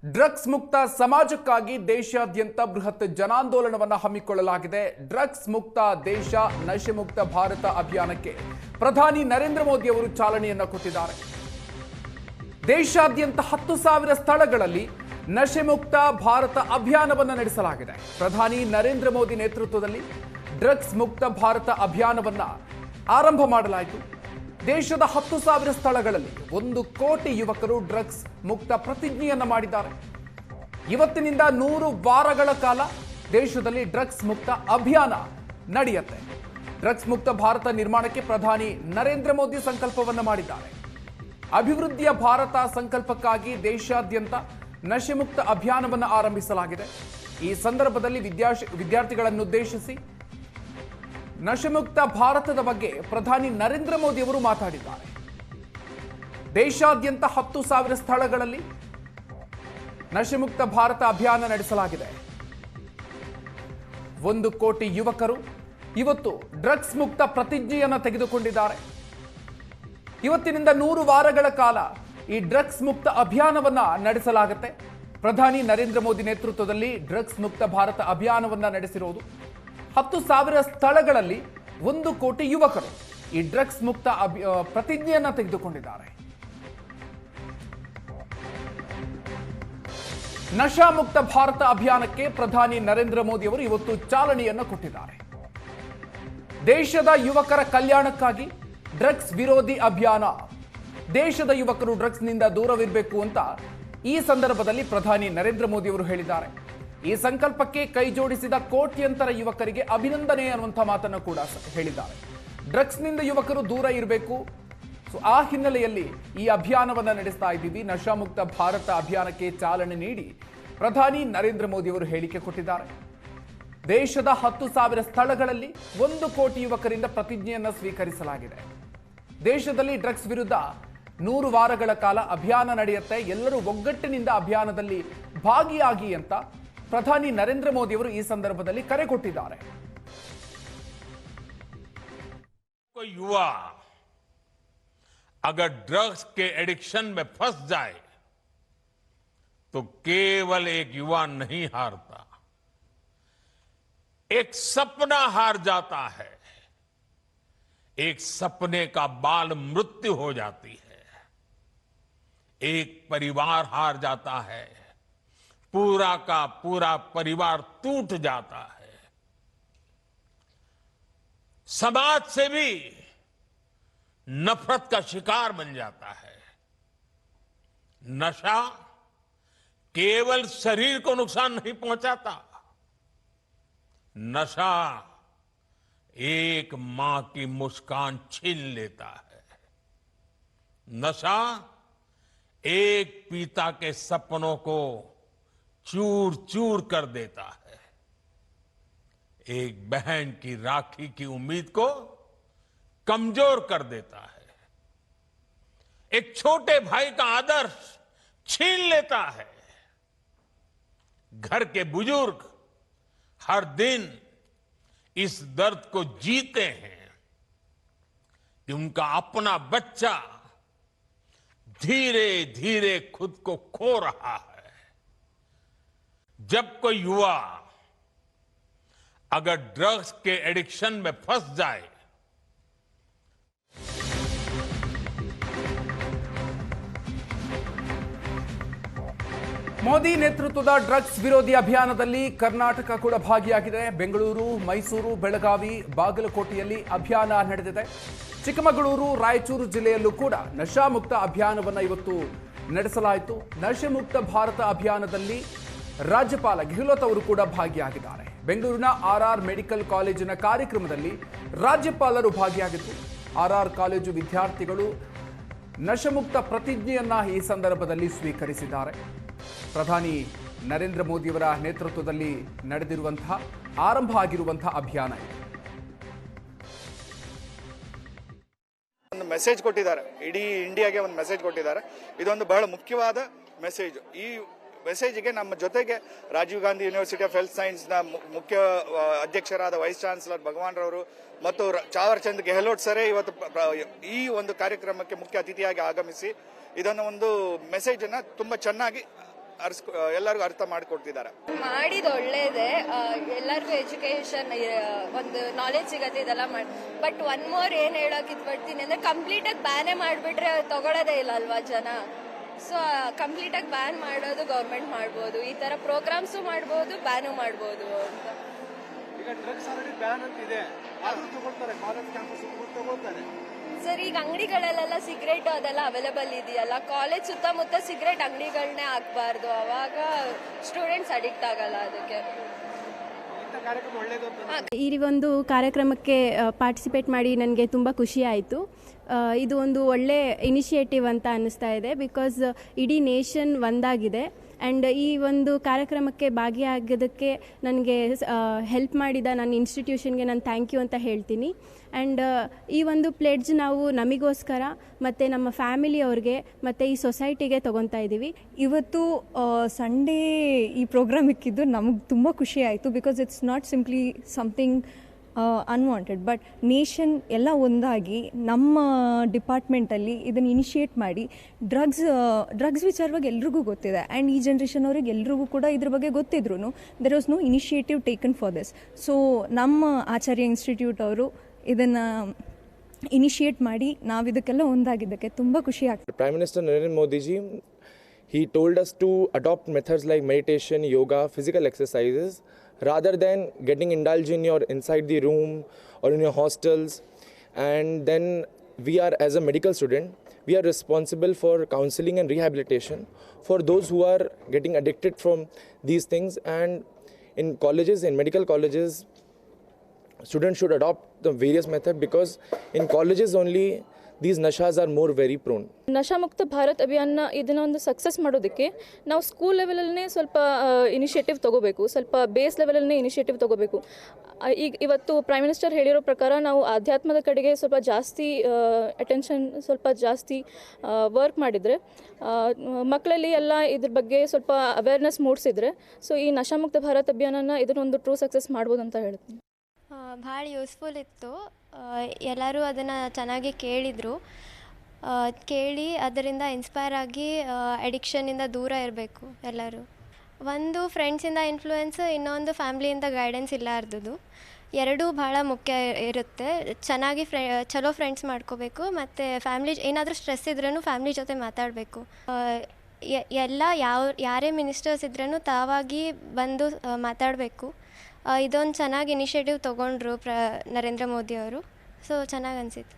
Drugs ಮುಕ್ತ ಸಮಾಜಕ್ಕಾಗಿ ದೇಶಾದ್ಯಂತ ಬೃಹತ್ ಜನಾಂದೋಲನವನ್ನು ಹಮ್ಮಿಕೊಳ್ಳಲಾಗಿದೆ. ಡ್ರಗ್ಸ್ ಮುಕ್ತ ದೇಶ ನಶೆ ಮುಕ್ತ ಭಾರತ ಅಭಿಯಾನಕ್ಕೆ ಪ್ರಧಾನಿ ನರೇಂದ್ರ ಮೋದಿ ಅವರು ಚಾಲನೆಯನ್ನು ಕೊಟ್ಟಿದ್ದಾರೆ. ದೇಶಾದ್ಯಂತ 10,000 ಸ್ಥಳಗಳಲ್ಲಿ ನಶೆ ಮುಕ್ತ ಭಾರತ ಅಭಿಯಾನವನ್ನು ನಡೆಸಲಾಗಿದೆ. ಪ್ರಧಾನಿ ನರೇಂದ್ರ ಮೋದಿ ನೇತೃತ್ವದಲ್ಲಿ ಡ್ರಗ್ಸ್ ಮುಕ್ತ ಭಾರತ ಅಭಿಯಾನವನ್ನು ಆರಂಭ ಮಾಡಲಾಯಿತು. ದೇಶದ 10,000 ಸ್ಥಳಗಳಲ್ಲಿ 1 ಕೋಟಿ ಯುವಕರು ಡ್ರಗ್ಸ್ ಮುಕ್ತ ಪ್ರತಿಜ್ಞೆಯನ್ನು ಮಾಡಿದ್ದಾರೆ. ಇವತ್ತಿನಿಂದ 100 ವಾರಗಳ ಕಾಲ ದೇಶದಲ್ಲಿ ಡ್ರಗ್ಸ್ ಮುಕ್ತ ಅಭಿಯಾನ ನಡೆಯುತ್ತೆ. ಡ್ರಗ್ಸ್ ಮುಕ್ತ ಭಾರತ ನಿರ್ಮಾಣಕ್ಕೆ ಪ್ರಧಾನಿ ನರೇಂದ್ರ ಮೋದಿ ಸಂಕಲ್ಪವನ್ನು ಮಾಡಿದ್ದಾರೆ. ಅಭಿವೃದ್ಧಿಯ ಭಾರತ ಸಂಕಲ್ಪಕ್ಕಾಗಿ ದೇಶಾದ್ಯಂತ ನಶೆ ಮುಕ್ತ ಅಭಿಯಾನವನ್ನು ಆರಂಭಿಸಲಾಗಿದೆ. ಈ ಸಂದರ್ಭದಲ್ಲಿ ವಿದ್ಯಾರ್ಥಿಗಳನ್ನುದ್ದೇಶಿಸಿ ನಶೆಮುಕ್ತ ಭಾರತದ ಬಗ್ಗೆ ಪ್ರಧಾನಿ ನರೇಂದ್ರ ಮೋದಿ ಅವರು ಮಾತಾಡಿದ್ದಾರೆ. ದೇಶಾದ್ಯಂತ 10,000 ಸ್ಥಳಗಳಲ್ಲಿ ನಶೆಮುಕ್ತ ಭಾರತ ಅಭಿಯಾನ ನಡೆಸಲಾಗಿದೆ. 1 ಕೋಟಿ ಯುವಕರು ಇವತ್ತು ಡ್ರಗ್ಸ್ ಮುಕ್ತ ಪ್ರತಿಜ್ಞೆಯನ್ನು ತೆಗೆದುಕೊಂಡಿದ್ದಾರೆ. ಇವತ್ತಿನಿಂದ 100 ವಾರಗಳ ಕಾಲ ಈ ಡ್ರಗ್ಸ್ ಮುಕ್ತ ಅಭಿಯಾನವನ್ನ ನಡೆಸಲಾಗುತ್ತೆ. ಪ್ರಧಾನಿ ನರೇಂದ್ರ ಮೋದಿ ನೇತೃತ್ವದಲ್ಲಿ ಡ್ರಗ್ಸ್ ಮುಕ್ತ ಭಾರತ ಅಭಿಯಾನವನ್ನ ನಡೆಸಿರೋದು. 10,000 ಸ್ಥಳಗಳಲ್ಲಿ 1 ಕೋಟಿ ಯುವಕರು ಈ ಡ್ರಗ್ಸ್ ಮುಕ್ತ ಪ್ರತಿಜ್ಞೆಯನ್ನು ತೆಗೆದುಕೊಂಡಿದ್ದಾರೆ. ನಶಾ ಮುಕ್ತ ಭಾರತ ಅಭಿಯಾನಕ್ಕೆ ಪ್ರಧಾನಿ ನರೇಂದ್ರ ಮೋದಿ ಅವರು ಇವತ್ತು ಚಾಲನೆಯನ್ನು ಕೊಟ್ಟಿದ್ದಾರೆ. ದೇಶದ ಯುವಕರ ಕಲ್ಯಾಣಕ್ಕಾಗಿ ಡ್ರಗ್ಸ್ ವಿರೋಧಿ ಅಭಿಯಾನ. ದೇಶದ ಯುವಕರು ಡ್ರಗ್ಸ್ನಿಂದ ದೂರವಿರಬೇಕು ಅಂತ ಈ ಸಂದರ್ಭದಲ್ಲಿ ಪ್ರಧಾನಿ ನರೇಂದ್ರ ಮೋದಿ ಅವರು ಹೇಳಿದ್ದಾರೆ. ಈ ಸಂಕಲ್ಪಕ್ಕೆ ಕೈ ಜೋಡಿಸಿದ ಕೋಟ್ಯಂತರ ಯುವಕರಿಗೆ ಅಭಿನಂದನೆ ಅನ್ನುವಂಥ ಮಾತನ್ನು ಕೂಡ ಹೇಳಿದ್ದಾರೆ. ಡ್ರಗ್ಸ್ನಿಂದ ಯುವಕರು ದೂರ ಇರಬೇಕು. ಆ ಹಿನ್ನೆಲೆಯಲ್ಲಿ ಈ ಅಭಿಯಾನವನ್ನು ನಡೆಸ್ತಾ ಇದ್ದೀವಿ. ನಶಾಮುಕ್ತ ಭಾರತ ಅಭಿಯಾನಕ್ಕೆ ಚಾಲನೆ ನೀಡಿ ಪ್ರಧಾನಿ ನರೇಂದ್ರ ಮೋದಿ ಅವರು ಹೇಳಿಕೆ ಕೊಟ್ಟಿದ್ದಾರೆ. ದೇಶದ 10,000 ಸ್ಥಳಗಳಲ್ಲಿ 1 ಕೋಟಿ ಯುವಕರಿಂದ ಪ್ರತಿಜ್ಞೆಯನ್ನು ಸ್ವೀಕರಿಸಲಾಗಿದೆ. ದೇಶದಲ್ಲಿ ಡ್ರಗ್ಸ್ ವಿರುದ್ಧ 100 ವಾರಗಳ ಕಾಲ ಅಭಿಯಾನ ನಡೆಯುತ್ತೆ. ಎಲ್ಲರೂ ಒಗ್ಗಟ್ಟಿನಿಂದ ಅಭಿಯಾನದಲ್ಲಿ ಭಾಗಿಯಾಗಿ ಅಂತ ಪ್ರಧಾನಿ ನರೇಂದ್ರ ಮೋದಿ ಅವರು ಈ ಸಂದರ್ಭದಲ್ಲಿ ಕರೆ ಕೊಟ್ಟಿದ್ದಾರೆ. युवा अगर ड्रग्स के एडिक्शन में फंस जाए तो केवल एक युवा नहीं हारता, एक सपना हार जाता है, एक सपने का बाल मृत्यु हो जाती है, एक परिवार हार जाता है, पूरा का पूरा परिवार टूट जाता है, समाज से भी नफरत का शिकार बन जाता है। नशा केवल शरीर को नुकसान नहीं पहुंचाता, नशा एक मां की मुस्कान छीन लेता है, नशा एक पिता के सपनों को चूर चूर कर देता है, एक बहन की राखी की उम्मीद को कमजोर कर देता है, एक छोटे भाई का आदर्श छीन लेता है। घर के बुजुर्ग हर दिन इस दर्द को जीते हैं कि उनका अपना बच्चा धीरे धीरे खुद को खो रहा है। जब कोई युवा अगर ड्रग्स के एडिक्शन में फंस जाए ಮೋದಿ ನೇತೃತ್ವದ ಡ್ರಗ್ಸ್ ವಿರೋಧಿ ಅಭಿಯಾನದಲ್ಲಿ ಕರ್ನಾಟಕ ಕೂಡ ಭಾಗಿಯಾಗಿದೆ. ಬೆಂಗಳೂರು, ಮೈಸೂರು, ಬೆಳಗಾವಿ, ಬಾಗಲಕೋಟೆಯಲ್ಲಿ ಅಭಿಯಾನ ನಡೆದಿದೆ. ಚಿಕ್ಕಮಗಳೂರು, ರಾಯಚೂರು ಜಿಲ್ಲೆಯಲ್ಲೂ ಕೂಡ ನಶಾಮುಕ್ತ ಅಭಿಯಾನವನ್ನು ಇವತ್ತು ನಡೆಸಲಾಯಿತು. ನಶೆ ಮುಕ್ತ ಭಾರತ ಅಭಿಯಾನದಲ್ಲಿ ರಾಜ್ಯಪಾಲ ಗೆಹ್ಲೋಟ್ ಅವರು ಕೂಡ ಭಾಗಿಯಾಗಿದ್ದಾರೆ. ಬೆಂಗಳೂರಿನ RR ಮೆಡಿಕಲ್ ಕಾಲೇಜಿನ ಕಾರ್ಯಕ್ರಮದಲ್ಲಿ ರಾಜ್ಯಪಾಲರು ಭಾಗಿಯಾಗಿದ್ದು, RR ಕಾಲೇಜು ವಿದ್ಯಾರ್ಥಿಗಳು ನಶೆಮುಕ್ತ ಪ್ರತಿಜ್ಞೆಯನ್ನ ಈ ಸಂದರ್ಭದಲ್ಲಿ ಸ್ವೀಕರಿಸಿದ್ದಾರೆ. ಪ್ರಧಾನಿ ನರೇಂದ್ರ ಮೋದಿಯವರ ನೇತೃತ್ವದಲ್ಲಿ ನಡೆದಿರುವಂತಹ ಆರಂಭ ಆಗಿರುವಂತಹ ಅಭಿಯಾನ ಇದು. ಒಂದು ಮೆಸೇಜ್ ಕೊಟ್ಟಿದ್ದಾರೆ, ಇಡೀ ಇಂಡಿಯಾಗೆ ಒಂದು ಮೆಸೇಜ್ ಕೊಟ್ಟಿದ್ದಾರೆ. ಇದೊಂದು ಬಹಳ ಮುಖ್ಯವಾದ ಮೆಸೇಜ್. ಈ ಮೆಸೇಜ್ಗೆ ನಮ್ಮ ಜೊತೆಗೆ Rajiv Gandhi university of health ಸೈನ್ಸ್ನ ಮುಖ್ಯ ಅಧ್ಯಕ್ಷರಾದ ವೈಸ್ ಚಾನ್ಸಲರ್ ಭಗವಾನ್ ರವರು ಮತ್ತು ಚಾವರ್ ಚಂದ್ ಗೆಹ್ಲೋಟ್ ಸರೇ ಇವತ್ತು ಈ ಒಂದು ಕಾರ್ಯಕ್ರಮಕ್ಕೆ ಮುಖ್ಯ ಅತಿಥಿಯಾಗಿ ಆಗಮಿಸಿ ಇದನ್ನು ಒಂದು ಮೆಸೇಜ್ ಅನ್ನ ತುಂಬಾ ಚೆನ್ನಾಗಿ ಎಲ್ಲರಿಗೂ ಅರ್ಥ ಮಾಡಿಕೊಡ್ತಿದ್ದಾರೆ. ಮಾಡಿದ ಒಳ್ಳೇದೇ, ಎಲ್ಲರಿಗೂ ಎಜುಕೇಶನ್ ಒಂದು ನಾಲೆಜ್ ಸಿಗತ್ತೆ ಇದೆಲ್ಲ ಮಾಡಿ. ಬಟ್ ಒನ್ ಮೋರ್ ಏನ್ ಹೇಳಕ್ ಇದ್ಬಿಡ್ತೀನಿ ಅಂದ್ರೆ ಕಂಪ್ಲೀಟ್ ಆಗಿ ಬ್ಯಾನೇ ಮಾಡ್ಬಿಟ್ರೆ ತಗೊಳ್ಳೋದೇ ಇಲ್ಲ ಅಲ್ವಾ ಜನ. ಸೊ ಕಂಪ್ಲೀಟ್ ಆಗಿ ಬ್ಯಾನ್ ಮಾಡೋದು ಗೌರ್ಮೆಂಟ್ ಮಾಡ್ಬೋದು, ಈ ತರ ಪ್ರೋಗ್ರಾಮ್ಸು ಮಾಡ್ಬೋದು, ಬ್ಯಾನು ಮಾಡ್ಬೋದು ಅಂತ. ಈಗ ಡ್ರಗ್ಸ್ ಆಲ್ರೆಡಿ ಬ್ಯಾನ್ ಅಂತ ಇದೆ, ಆದ್ರೂ ತಗೊಳ್ತಾರೆ, ಕಾಲೇಜ್ ಕ್ಯಾಂಪಸ್ ತಗೊಳ್ತಾರೆ. ಸರ್ ಈಗ ಅಂಗಡಿಗಳಲ್ಲೆಲ್ಲ ಸಿಗರೇಟ್ ಅದೆಲ್ಲ ಅವೈಲೇಬಲ್ ಇದೆಯಲ್ಲ, ಕಾಲೇಜ್ ಸುತ್ತಮುತ್ತ ಸಿಗರೇಟ್ ಅಂಗಡಿಗಳನ್ನೇ ಹಾಕ್ಬಾರ್ದು, ಅವಾಗ ಸ್ಟೂಡೆಂಟ್ಸ್ ಅಡಿಕ್ಟ್ ಆಗಲ್ಲ ಅದಕ್ಕೆ. ಈ ಒಂದು ಕಾರ್ಯಕ್ರಮಕ್ಕೆ ಪಾರ್ಟಿಸಿಪೇಟ್ ಮಾಡಿ ನನಗೆ ತುಂಬ ಖುಷಿ ಆಯಿತು. ಇದು ಒಂದು ಒಳ್ಳೆ ಇನಿಷಿಯೇಟಿವ್ ಅಂತ ಅನ್ನಿಸ್ತಾ ಇದೆ, ಬಿಕಾಸ್ ಇಡೀ ನೇಷನ್ ಒಂದಾಗಿದೆ. ಆ್ಯಂಡ್ ಈ ಒಂದು ಕಾರ್ಯಕ್ರಮಕ್ಕೆ ಭಾಗಿಯಾಗೋದಕ್ಕೆ ನನಗೆ ಹೆಲ್ಪ್ ಮಾಡಿದ ನನ್ನ ಇನ್ಸ್ಟಿಟ್ಯೂಷನ್ಗೆ ನಾನು ಥ್ಯಾಂಕ್ ಯು ಅಂತ ಹೇಳ್ತೀನಿ. ಆ್ಯಂಡ್ ಈ ಒಂದು ಪ್ಲೆಡ್ಜ್ ನಾವು ನಮಗೋಸ್ಕರ ಮತ್ತು ನಮ್ಮ ಫ್ಯಾಮಿಲಿಯವ್ರಿಗೆ ಮತ್ತು ಈ ಸೊಸೈಟಿಗೆ ತೊಗೊತಾ ಇದ್ದೀವಿ. ಇವತ್ತು ಸಂಡೇ ಈ ಪ್ರೋಗ್ರಾಮ್ ಇಕ್ಕಿದ್ದು ನಮಗೆ ತುಂಬ ಖುಷಿ ಆಯಿತು, because it's not simply something unwanted, but nation ಎಲ್ಲ ಒಂದಾಗಿ ನಮ್ಮ ಡಿಪಾರ್ಟ್ಮೆಂಟಲ್ಲಿ ಇದನ್ನು ಇನಿಷಿಯೇಟ್ ಮಾಡಿ ಡ್ರಗ್ಸ್ ವಿಚಾರವಾಗಿ ಎಲ್ರಿಗೂ ಗೊತ್ತಿದೆ. ಆ್ಯಂಡ್ ಈ ಜನ್ರೇಷನ್ ಅವ್ರಿಗೆ ಎಲ್ರಿಗೂ ಕೂಡ ಇದ್ರ ಬಗ್ಗೆ ಗೊತ್ತಿದ್ರು there was no initiative taken for this. So ನಮ್ಮ ಆಚಾರ್ಯ ಇನ್ಸ್ಟಿಟ್ಯೂಟ್ ಅವರು ಇದನ್ನು ಇನಿಷಿಯೇಟ್ ಮಾಡಿ ನಾವು ಇದಕ್ಕೆಲ್ಲ ಒಂದಾಗಿದ್ದಕ್ಕೆ ತುಂಬ ಖುಷಿ ಆಗ್ತದೆ. Prime Minister Narendra Modi ji, he told us to adopt methods like meditation, yoga, physical exercises, rather than getting indulged in your inside the room or in your hostels. And then we are, as a medical student, we are responsible for counseling and rehabilitation for those who are getting addicted from these things. And in colleges, in medical colleges, students should adopt the various methods, because in colleges only these nashas are more very prone. Nasha ಮುಕ್ತ ಭಾರತ್ ಅಭಿಯಾನ ಇದನ್ನ ಒಂದು success ಮಾಡೋದಕ್ಕೆ ನಾವು school ಲೆವೆಲಲ್ಲೇ ಸ್ವಲ್ಪ initiative ತೊಗೋಬೇಕು, ಸ್ವಲ್ಪ base ಲೆವೆಲಲ್ಲೇ initiative ತೊಗೋಬೇಕು. ಈಗ ಇವತ್ತು ಪ್ರೈಮ್ ಮಿನಿಸ್ಟರ್ ಹೇಳಿರೋ ಪ್ರಕಾರ ನಾವು ಆಧ್ಯಾತ್ಮದ ಕಡೆಗೆ ಸ್ವಲ್ಪ ಜಾಸ್ತಿ ಅಟೆನ್ಷನ್, ಸ್ವಲ್ಪ ಜಾಸ್ತಿ ವರ್ಕ್ ಮಾಡಿದರೆ, ಮಕ್ಕಳಲ್ಲಿ ಎಲ್ಲ ಇದ್ರ ಬಗ್ಗೆ ಸ್ವಲ್ಪ ಅವೇರ್ನೆಸ್ ಮೂಡಿಸಿದ್ರೆ, ಸೊ ಈ ನಶಾಮುಕ್ತ ಭಾರತ್ ಅಭಿಯಾನನ ಇದನ್ನೊಂದು ಟ್ರೂ ಸಕ್ಸಸ್ ಮಾಡ್ಬೋದು ಅಂತ ಹೇಳ್ತೀನಿ. ಭಾಳ ಯೂಸ್ಫುಲ್ ಇತ್ತು. ಎಲ್ಲರೂ ಅದನ್ನು ಚೆನ್ನಾಗಿ ಕೇಳಿ ಅದರಿಂದ ಇನ್ಸ್ಪೈರ್ ಆಗಿ ಅಡಿಕ್ಷನ್ನಿಂದ ದೂರ ಇರಬೇಕು ಎಲ್ಲರೂ. ಒಂದು ಫ್ರೆಂಡ್ಸಿಂದ ಇನ್ಫ್ಲೂಯೆನ್ಸ್, ಇನ್ನೊಂದು ಫ್ಯಾಮ್ಲಿಯಿಂದ ಗೈಡೆನ್ಸ್ ಇಲ್ಲಾರ್ದು, ಎರಡೂ ಭಾಳ ಮುಖ್ಯ ಇರುತ್ತೆ. ಚೆನ್ನಾಗಿ ಚಲೋ ಫ್ರೆಂಡ್ಸ್ ಮಾಡ್ಕೋಬೇಕು, ಮತ್ತು ಫ್ಯಾಮ್ಲಿ ಏನಾದರೂ ಸ್ಟ್ರೆಸ್ ಇದ್ರೂ ಫ್ಯಾಮ್ಲಿ ಜೊತೆ ಮಾತಾಡಬೇಕು. ಎಲ್ಲ ಯಾರೇ ಮಿನಿಸ್ಟರ್ಸ್ ಇದ್ರೂ ತಾವಾಗಿ ಬಂದು ಮಾತಾಡಬೇಕು. ಇದೊಂದು ಚೆನ್ನಾಗಿ ಇನಿಷಿಯೇಟಿವ್ ತೊಗೊಂಡ್ರು ನರೇಂದ್ರ ಮೋದಿ ಅವರು. ಸೊ ಚೆನ್ನಾಗಿ ಅನಿಸಿತ್ತು.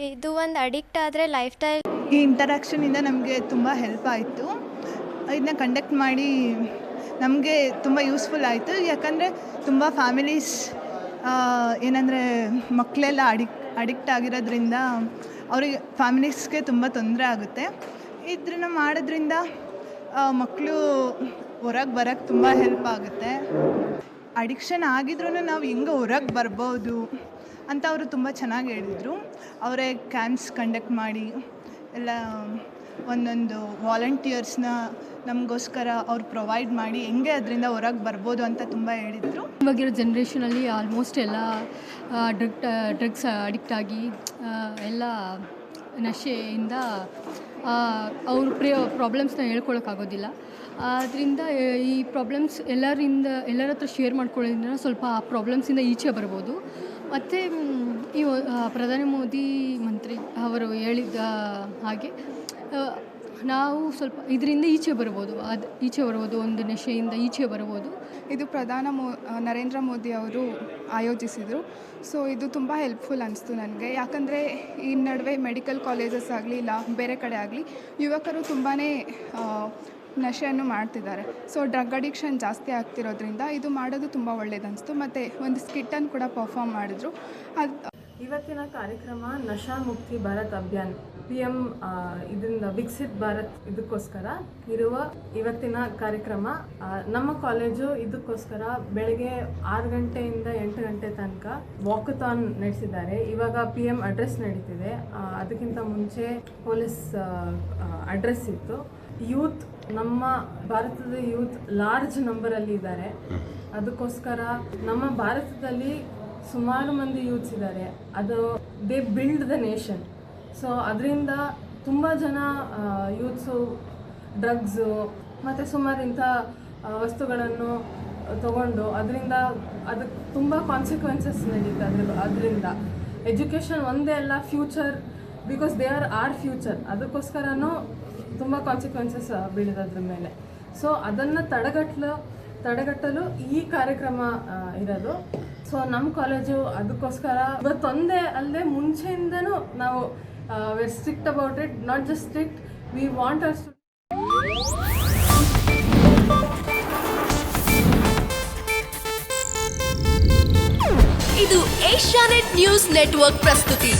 ಇದು ಒಂದು ಅಡಿಕ್ಟ್ ಆದರೆ ಲೈಫ್ ಸ್ಟೈಲ್. ಈ ಇಂಟರಾಕ್ಷನಿಂದ ನಮಗೆ ತುಂಬ ಹೆಲ್ಪ್ ಆಯಿತು. ಇದನ್ನ ಕಂಡಕ್ಟ್ ಮಾಡಿ ನಮಗೆ ತುಂಬ ಯೂಸ್ಫುಲ್ ಆಯಿತು. ಯಾಕಂದರೆ ತುಂಬ ಫ್ಯಾಮಿಲೀಸ್ ಏನಂದರೆ ಮಕ್ಕಳೆಲ್ಲ ಅಡಿಕ್ಟ್ ಆಗಿರೋದ್ರಿಂದ ಅವ್ರಿಗೆ ಫ್ಯಾಮಿಲೀಸ್ಗೆ ತುಂಬ ತೊಂದರೆ ಆಗುತ್ತೆ. ಇದನ್ನು ಮಾಡೋದ್ರಿಂದ ಮಕ್ಕಳು ಹೊರಗೆ ಬರೋಕ್ಕೆ ತುಂಬ ಹೆಲ್ಪ್ ಆಗುತ್ತೆ. ಅಡಿಕ್ಷನ್ ಆಗಿದ್ರೂ ನಾವು ಹೆಂಗೆ ಹೊರಗೆ ಬರ್ಬೋದು ಅಂತ ಅವರು ತುಂಬ ಚೆನ್ನಾಗಿ ಹೇಳಿದರು. ಅವರೇ ಕ್ಯಾಂಪ್ಸ್ ಕಂಡಕ್ಟ್ ಮಾಡಿ ಎಲ್ಲ ಒಂದೊಂದು ವಾಲಂಟಿಯರ್ಸ್ನ ನಮಗೋಸ್ಕರ ಅವ್ರು ಪ್ರೊವೈಡ್ ಮಾಡಿ ಹೆಂಗೆ ಅದರಿಂದ ಹೊರಗೆ ಬರ್ಬೋದು ಅಂತ ತುಂಬ ಹೇಳಿದರು. ಇವಾಗಿರೋ ಜನ್ರೇಷನಲ್ಲಿ ಆಲ್ಮೋಸ್ಟ್ ಎಲ್ಲ ಡ್ರಗ್ಸ್ ಅಡಿಕ್ಟ್ ಆಗಿ ಎಲ್ಲ ನಶೆಯಿಂದ ಅವ್ರ ಪ್ರಾಬ್ಲಮ್ಸ್ನ ಹೇಳ್ಕೊಳಕ್ಕಾಗೋದಿಲ್ಲ. ಆದ್ದರಿಂದ ಈ ಪ್ರಾಬ್ಲಮ್ಸ್ ಎಲ್ಲರ ಹತ್ರ ಶೇರ್ ಮಾಡ್ಕೊಳ್ಳೋದ್ರಿಂದ ಸ್ವಲ್ಪ ಆ ಪ್ರಾಬ್ಲಮ್ಸಿಂದ ಈಚೆ ಬರ್ಬೋದು. ಮತ್ತು ಈ ಪ್ರಧಾನಿ ಮೋದಿ ಮಂತ್ರಿ ಅವರು ಹೇಳಿದ ಹಾಗೆ ನಾವು ಸ್ವಲ್ಪ ಇದರಿಂದ ಈಚೆ ಬರ್ಬೋದು, ಒಂದು ನಶೆಯಿಂದ ಈಚೆ ಬರ್ಬೋದು. ಇದು ನರೇಂದ್ರ ಮೋದಿ ಅವರು ಆಯೋಜಿಸಿದರು. ಸೊ ಇದು ತುಂಬ ಹೆಲ್ಪ್ಫುಲ್ ಅನಿಸ್ತು ನನಗೆ. ಯಾಕಂದರೆ ಈ ನಡುವೆ ಮೆಡಿಕಲ್ ಕಾಲೇಜಸ್ ಆಗಲಿ ಇಲ್ಲ ಬೇರೆ ಕಡೆ ಆಗಲಿ ಯುವಕರು ತುಂಬಾ ನಶೆಯನ್ನು ಮಾಡ್ತಿದ್ದಾರೆ. ಸೊ ಡ್ರಗ್ ಅಡಿಕ್ಷನ್ ಜಾಸ್ತಿ ಆಗ್ತಿರೋದ್ರಿಂದ ಇದು ಮಾಡೋದು ತುಂಬ ಒಳ್ಳೇದನಿಸ್ತು. ಮತ್ತು ಒಂದು ಸ್ಕಿಟ್ಟನ್ನು ಕೂಡ ಪರ್ಫಾರ್ಮ್ ಮಾಡಿದ್ರು. ಇವತ್ತಿನ ಕಾರ್ಯಕ್ರಮ ನಶಾ ಮುಕ್ತಿ ಭಾರತ್ ಅಭಿಯಾನ್ PM ಇದರಿಂದ ವಿಕಸಿತ್ ಭಾರತ್ ಇದಕ್ಕೋಸ್ಕರ ಇರುವ ಇವತ್ತಿನ ಕಾರ್ಯಕ್ರಮ. ನಮ್ಮ ಕಾಲೇಜು ಇದಕ್ಕೋಸ್ಕರ ಬೆಳಗ್ಗೆ 6 ಗಂಟೆಯಿಂದ 8 ಗಂಟೆ ತನಕ ವಾಕಥಾನ್ ನಡೆಸಿದ್ದಾರೆ. ಇವಾಗ PM ಅಡ್ರೆಸ್ ನಡೀತಿದೆ. ಅದಕ್ಕಿಂತ ಮುಂಚೆ ಪೊಲೀಸ್ ಅಡ್ರೆಸ್ ಇತ್ತು. ಯೂತ್, ನಮ್ಮ ಭಾರತದ ಯೂತ್ ಲಾರ್ಜ್ ನಂಬರಲ್ಲಿ ಇದ್ದಾರೆ. ಅದಕ್ಕೋಸ್ಕರ ನಮ್ಮ ಭಾರತದಲ್ಲಿ ಸುಮಾರು ಮಂದಿ ಯೂತ್ಸ್ ಇದ್ದಾರೆ. ಅದು they build the nation. So ಅದರಿಂದ ತುಂಬ ಜನ ಯೂತ್ಸು ಡ್ರಗ್ಸು ಮತ್ತು ಸುಮಾರು ಇಂಥ ವಸ್ತುಗಳನ್ನು ತಗೊಂಡು ಅದರಿಂದ ಅದಕ್ಕೆ ತುಂಬ ಕಾನ್ಸಿಕ್ವೆನ್ಸಸ್ ನಡೀತೆ ಅದರಿಂದ ಎಜುಕೇಷನ್ ಒಂದೇ ಅಲ್ಲ, future, because they are future, ಅದಕ್ಕೋಸ್ಕರನೂ ತುಂಬ ಕಾನ್ಸಿಕ್ವೆನ್ಸಸ್ ಬೀಳಿದೆ ಅದ್ರ ಮೇಲೆ. ಸೊ ಅದನ್ನು ತಡೆಗಟ್ಟಲು ಈ ಕಾರ್ಯಕ್ರಮ ಇರೋದು. ಸೊ ನಮ್ಮ ಕಾಲೇಜು ಅದಕ್ಕೋಸ್ಕರ ಇವತ್ತೊಂದೇ ಅಲ್ಲದೆ ಮುಂಚೆಯಿಂದನೂ ನಾವು were strict about it, not just strict, we want us. ಇದು ಏಷ್ಯಾನೆಟ್ ನ್ಯೂಸ್ ನೆಟ್ವರ್ಕ್ ಪ್ರಸ್ತುತಿ.